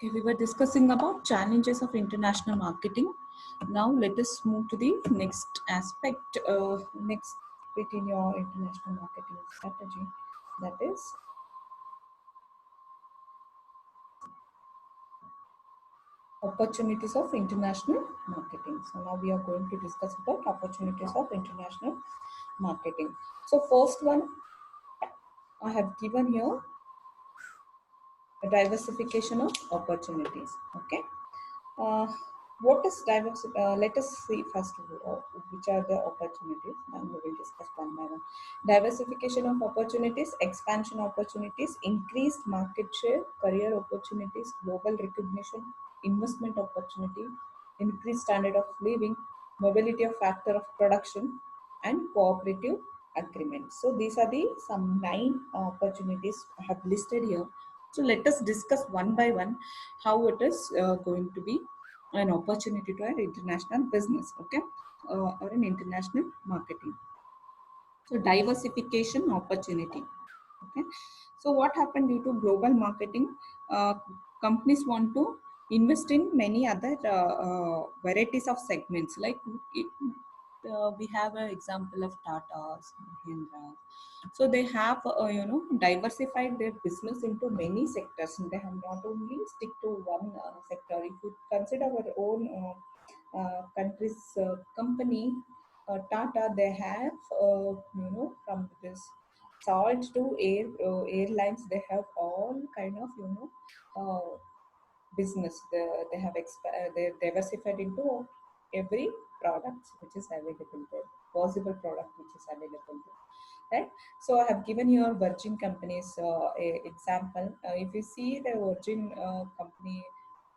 Okay, we were discussing about challenges of international marketing. Now let us move to the next aspect, next bit in your international marketing strategy. That is opportunities of international marketing. So now we are going to discuss about opportunities of international marketing. So first one I have given here, a diversification of opportunities. Okay. Uh, what is diversity? Let us see first which are the opportunities, and we will discuss one by one. Diversification of opportunities, expansion opportunities, increased market share, career opportunities, global recognition, investment opportunity, increased standard of living, mobility of factor of production, and cooperative agreements. So these are the some 9 opportunities I have listed here. So let us discuss one by one how it is going to be an opportunity to an international business, okay, or an international marketing. So diversification opportunity, okay. So what happened due to global marketing? Uh, Companies want to invest in many other varieties of segments. Like we have an example of Tata, Mahindra. So they have, diversified their business into many sectors. And they have not only stick to one sector. If you consider our own country's company, Tata, they have, from this salt to airlines, they have all kind of, business. They have they diversified into every product which is available there, possible product which is available there, right? So I have given your Virgin companies example. If you see the Virgin company,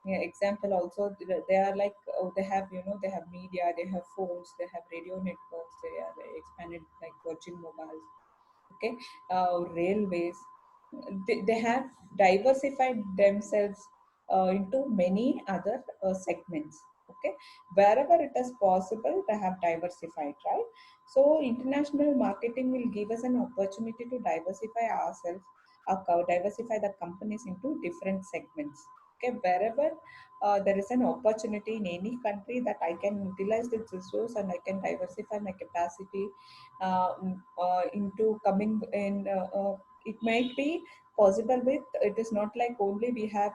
yeah, example also, they are like, they have, they have media, they have phones, they have radio networks, they are expanded like Virgin Mobiles, okay, railways. They have diversified themselves into many other segments, okay. Wherever it is possible, they have diversified, right? So international marketing will give us an opportunity to diversify ourselves, diversify the companies into different segments, okay. Wherever there is an opportunity in any country that I can utilize this resource and I can diversify my capacity into coming in. It might be possible with, it is not like only we have,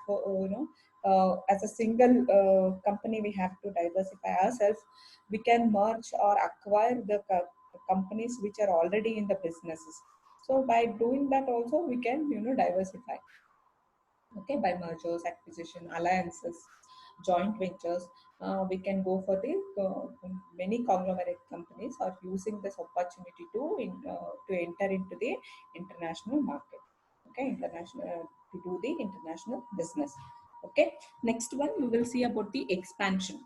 as a single company we have to diversify ourselves. We can merge or acquire the companies which are already in the businesses. So by doing that also we can, diversify, okay, by mergers, acquisition, alliances, joint ventures. We can go for the many conglomerate companies are using this opportunity to enter into the international market, okay, international, to do the international business, okay. Next one we will see about the expansion.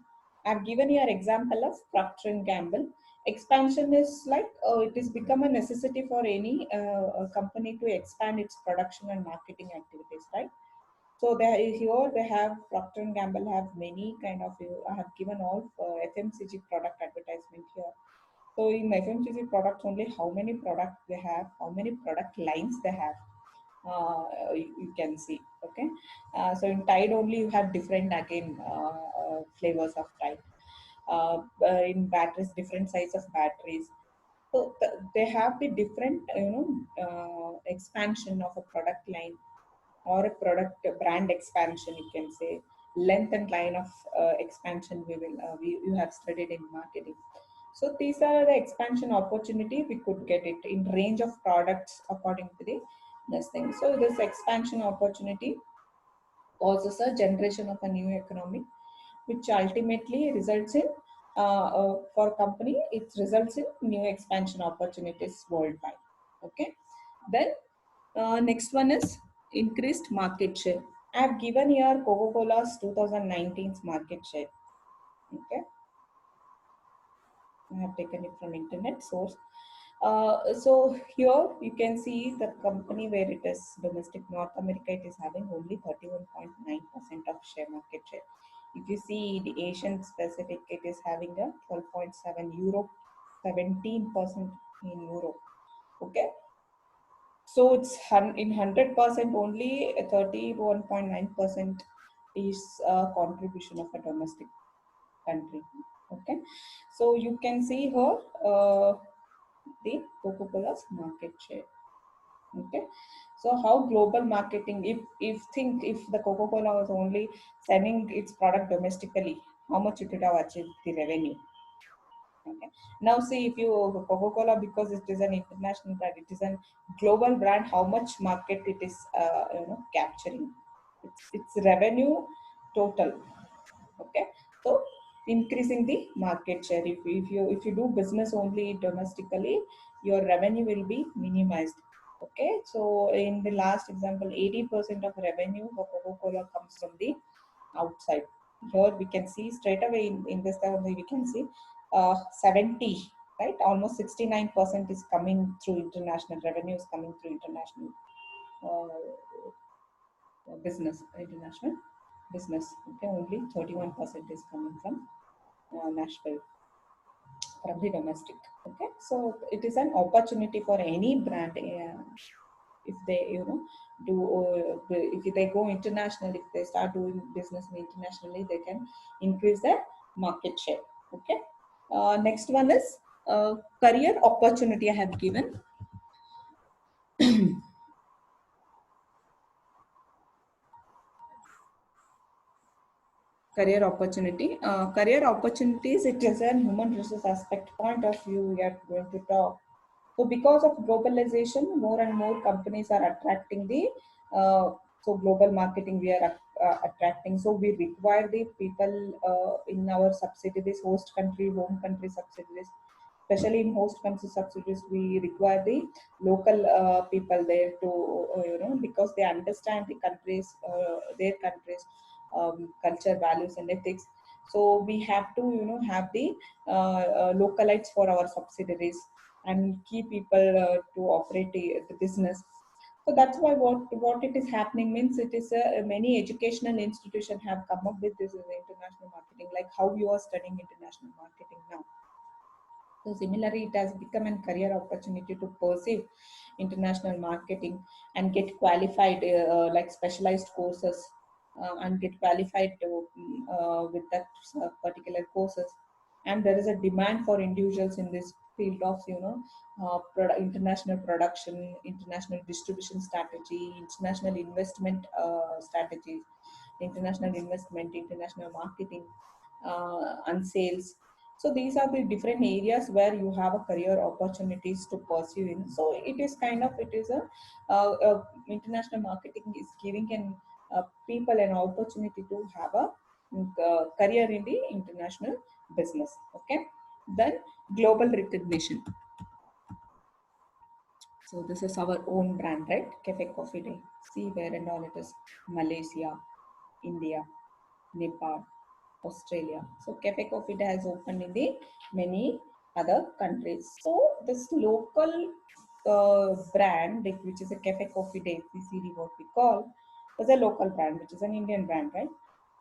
I've given here example of Procter and Gamble. Expansion is like, it is become a necessity for any company to expand its production and marketing activities, right? So here they have Procter and Gamble have many kind of. I have given all FMCG product advertisement here. So in FMCG products only, how many products they have, how many product lines they have, you can see. Okay, so in Tide only you have different again flavors of Tide. In batteries, different size of batteries. So they have the different, expansion of a product line or a product brand expansion, you can say. Length and line of expansion we will you have studied in marketing. So these are the expansion opportunity we could get it in range of products according to the this thing. So this expansion opportunity causes a generation of a new economy, which ultimately results in, for company, it results in new expansion opportunities worldwide, okay. Then next one is increased market share. I have given here Coca-Cola's 2019's market share. Okay, I have taken it from internet source. So here you can see the company where it is domestic North America, it is having only 31.9% of share market share. If you see the Asian Pacific, it is having a 12.7, Europe 17% in Europe. Okay, so it's in 100% only 31.9% is a contribution of a domestic country. Okay, so you can see here the Coca-Cola's market share. Okay, so how global marketing, if the Coca-Cola was only selling its product domestically, how much it would have achieved the revenue. Okay, now see, if you Coca-Cola, because it is an international brand, it is a global brand, how much market it is capturing, its revenue total. Okay, so increasing the market share, if you do business only domestically, your revenue will be minimized. Okay, so in the last example, 80% of revenue for Coca-Cola comes from the outside. Here we can see straight away in this term, we can see 70, right, almost 69% is coming through international revenue, is coming through international business, international business. Okay, only 31% is coming from Nashville, from the domestic. Okay, so it is an opportunity for any brand, if they do if they go international, if they start doing business internationally, they can increase their market share. Okay, next one is career opportunity. I have given career opportunity. Career opportunities, it is a human resource aspect point of view we are going to talk. So because of globalization, more and more companies are attracting the so global marketing we are attracting. So we require the people in our subsidiaries, host country, home country subsidiaries. Especially in host country subsidiaries, we require the local people there to because they understand the countries, their countries culture, values, and ethics. So we have to have the localites for our subsidiaries and key people to operate the business. So that's why what it is happening means, it is many educational institutions have come up with this international marketing, like how you are studying international marketing now. So similarly, it has become a career opportunity to pursue international marketing and get qualified, like specialized courses, and get qualified with that particular courses. And there is a demand for individuals in this field of international production, international distribution strategy, international investment strategies, international investment, international marketing, and sales. So these are the different areas where you have a career opportunities to pursue in. So it is kind of, it is a international marketing is giving an people an opportunity to have a career in the international business. Okay, then global recognition. So this is our own brand, right? Cafe Coffee Day. See where and all it is. Malaysia, India, Nepal, Australia. So Cafe Coffee Day has opened in the many other countries. So this local brand, which is a Cafe Coffee Day, CCD, what we call, was a local brand, which is an Indian brand, right?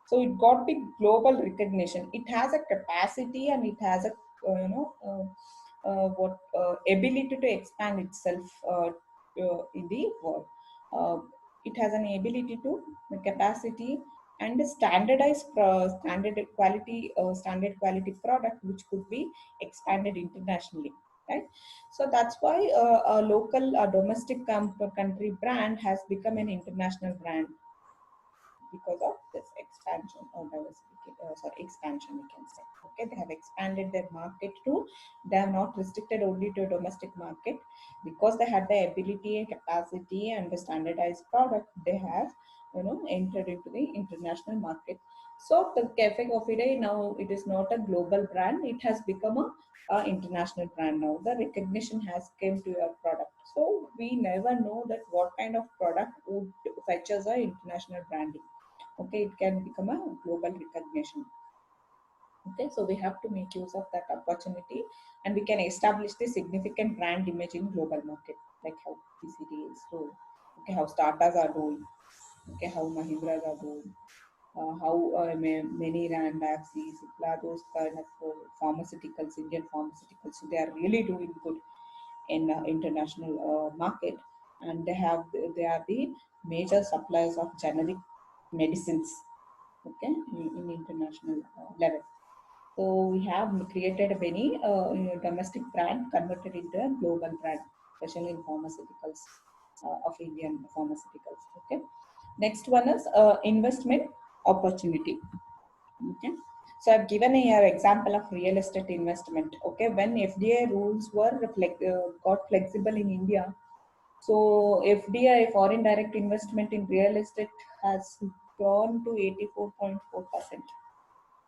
So it got the global recognition. It has a capacity and it has a what ability to expand itself in the world. Uh, it has an ability to the capacity and a standard quality product which could be expanded internationally, right? So that's why a local domestic country brand has become an international brand because of this expansion or expansion, we can say. Okay, they have expanded their market too. They are not restricted only to a domestic market. Because they had the ability and capacity and the standardized product, they have entered into the international market. So the Cafe Coffee Day, now it is not a global brand, it has become a international brand now. The recognition has came to your product. So we never know that what kind of product would fetches a international branding. Okay, it can become a global recognition. Okay, so we have to make use of that opportunity, and we can establish the significant brand image in global market, like how PCD is doing. Okay, how Tatas are doing. Okay, how Mahindras are doing. How many Ranbaxy, Cipla, those kind of pharmaceuticals, Indian pharmaceuticals, so they are really doing good in international market, and they are the major suppliers of generic medicines. okay, in international level. So we have created many domestic brand converted into a global brand, especially in pharmaceuticals of Indian pharmaceuticals. Okay. Next one is investment opportunity. Okay. So I've given here example of real estate investment. Okay, when FDI rules were got flexible in India, so FDI, foreign direct investment in real estate, has gone to 84.4%.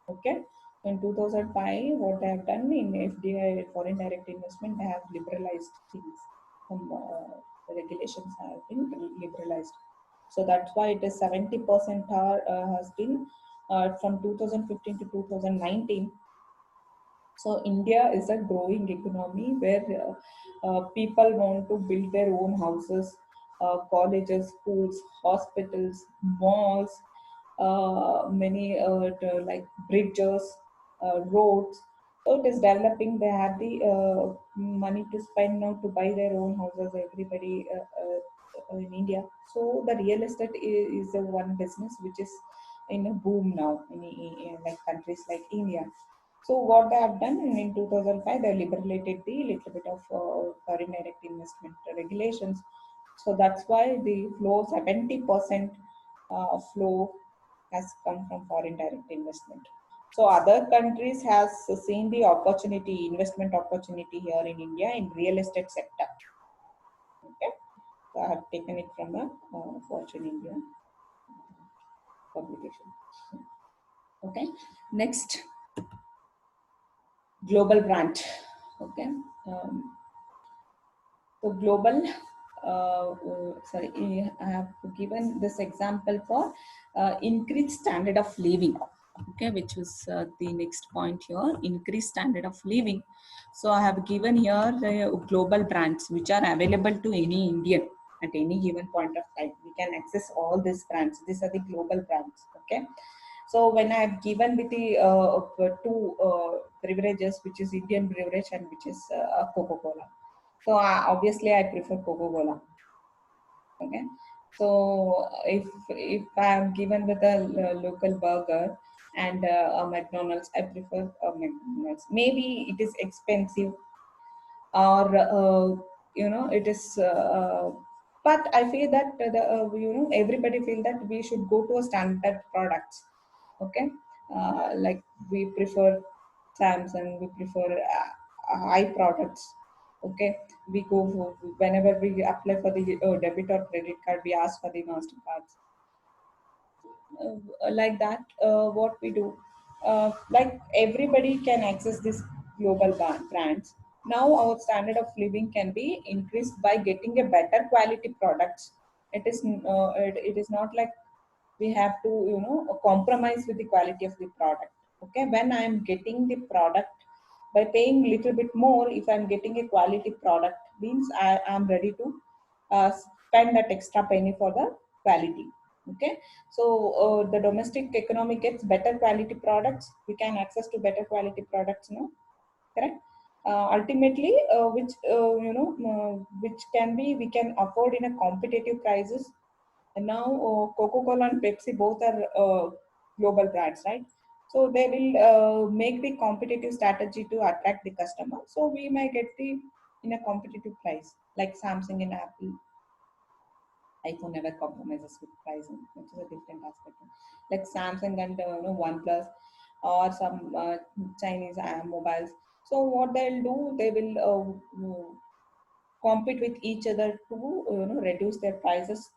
Okay. In 2005, what they have done in FDI, foreign direct investment, they have liberalized things. Some regulations have been liberalized. So that's why it is 70% has been from 2015 to 2019. So India is a growing economy where people want to build their own houses, colleges, schools, hospitals, malls, many like bridges, roads. So it is developing. They have the money to spend now to buy their own houses. Everybody in India. So the real estate is the one business which is in a boom now in like countries like India. So what they have done in 2005, they liberated the little bit of foreign direct investment regulations. So that's why the flow 70% flow has come from foreign direct investment. So other countries has seen the opportunity, investment opportunity here in India in real estate sector. Okay, so I have taken it from a Fortune India publication. Okay, next global brand. Okay, um, so global, I have given this example for increased standard of living. Okay, which was the next point here, increased standard of living. So I have given here the global brands which are available to any Indian at any given point of time. We can access all these brands. These are the global brands. Okay. So when I've given with the two beverages, which is Indian beverage and which is Coca-Cola. So obviously I prefer Coca-Cola. Okay. So if I'm given with a local burger and a McDonald's, I prefer McDonald's. Maybe it is expensive or it is. But I feel that everybody feel that we should go to a standard products. Okay, like we prefer Samsung, we prefer high products. Okay, we go for, whenever we apply for the debit or credit card, we ask for the Mastercards. Like that, what we do, like everybody can access this global brands. Now our standard of living can be increased by getting a better quality products. It is not like we have to compromise with the quality of the product. Okay, when I am getting the product by paying little bit more, if I'm getting a quality product, means I am ready to spend that extra penny for the quality. Okay, so the domestic economy gets better quality products. We can access to better quality products now. Correct. Ultimately, which can be we can afford in a competitive prices. And now Coca-Cola and Pepsi both are global brands, right? So they will make the competitive strategy to attract the customer. So we may get the in a competitive price, like Samsung and Apple. iPhone never compromises with pricing, which is a different aspect. Like Samsung and OnePlus or some Chinese mobiles. So what they'll do, they will compete with each other to reduce their prices,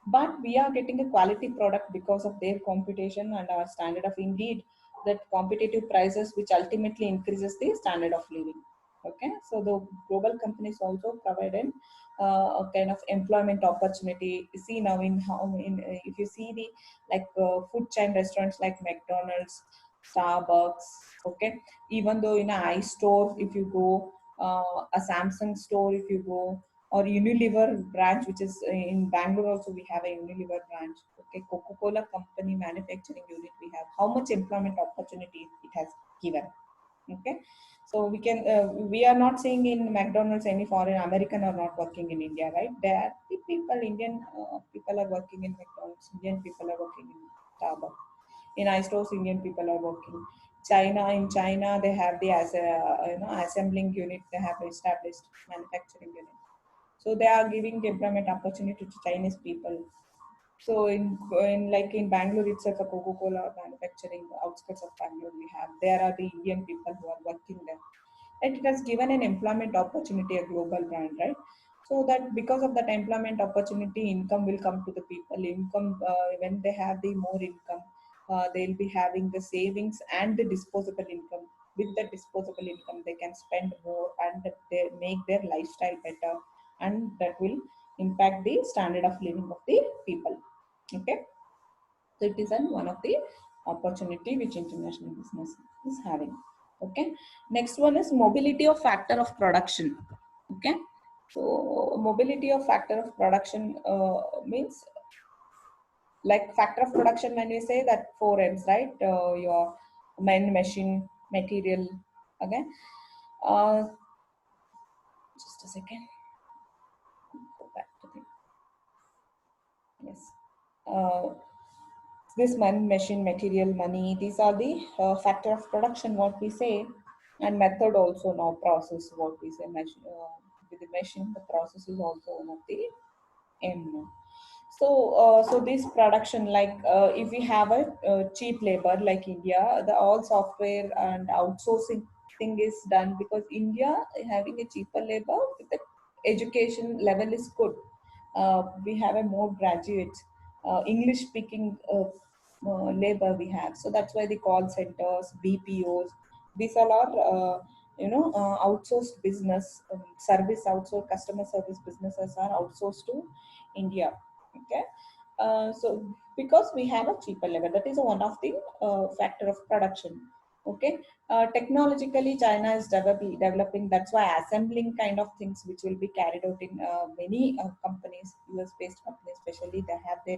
but we are getting a quality product because of their competition and our standard of indeed that competitive prices, which ultimately increases the standard of living. Okay, so the global companies also provided a kind of employment opportunity. You see now in how in if you see the like food chain restaurants like McDonald's, Starbucks. Okay, even though in a iStore if you go, a Samsung store if you go, or Unilever branch, which is in Bangalore also we have a Unilever branch. Okay, Coca-Cola company manufacturing unit we have. How much employment opportunity it has given. Okay, so we are not saying in McDonald's any foreign American are not working in India, right? There the people Indian people are working in McDonald's. Indian people are working in Starbucks. In iStores, Indian people are working. In China, they have the as a assembling unit. They have established manufacturing unit. So they are giving employment opportunity to Chinese people. So in Bangalore itself, a Coca-Cola manufacturing outskirts of Bangalore we have. There are the Indian people who are working there. And it has given an employment opportunity, a global brand, right? So that because of that employment opportunity, income will come to the people. Income when they have the more income, they'll be having the savings and the disposable income. With the disposable income, they can spend more and they make their lifestyle better, and that will impact the standard of living of the people. Okay, so it is one of the opportunity which international business is having. Okay, next one is mobility of factor of production. Okay, so mobility of factor of production means like factor of production when we say that four M's, right? Your man, machine, material. Okay, uh, just a second. Go back to the yes. Uh, this man, machine, material, money, these are the factor of production, what we say, and method also now process, what we say, with the machine, the process is also one of the M. So this production, like if we have a cheap labor like India, the all software and outsourcing thing is done because India having a cheaper labor, the education level is good. We have a more graduates, English speaking labor we have. So that's why the call centers, BPOs, these all are outsourced business, service outsourced customer service businesses are outsourced to India. Okay, so because we have a cheaper level, that is one of the factor of production. Okay, technologically China is developing. That's why assembling kind of things which will be carried out in many companies, US based companies especially, they have their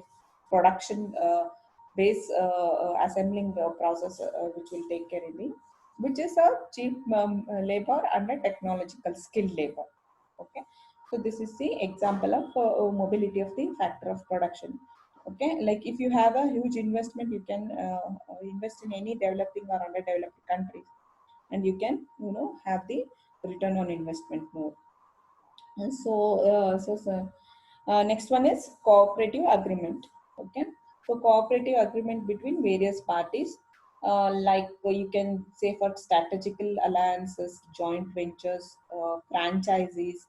production base assembling process which will take care in the, which is a cheap labor and a technological skilled labor. Okay, so this is the example of mobility of the factor of production. Okay, like if you have a huge investment, you can invest in any developing or underdeveloped countries, and you can have the return on investment more. And next one is cooperative agreement. Okay, so cooperative agreement between various parties, like you can say for strategical alliances, joint ventures, franchises.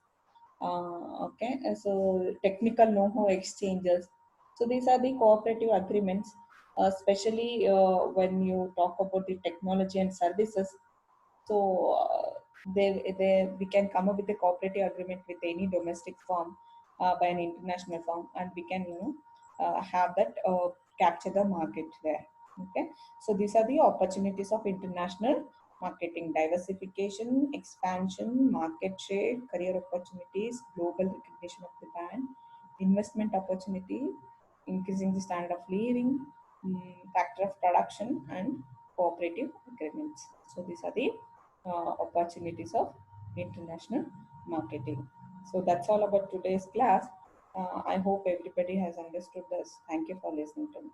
Okay, so technical know-how exchanges. So these are the cooperative agreements, especially when you talk about the technology and services. So we can come up with a cooperative agreement with any domestic firm by an international firm, and we can have that capture the market there. Okay, so these are the opportunities of international marketing: diversification, expansion, market share, career opportunities, global recognition of the brand, investment opportunity, increasing the standard of living, factor of production, and cooperative agreements. So these are the opportunities of international marketing. So that's all about today's class. I hope everybody has understood this. Thank you for listening to me.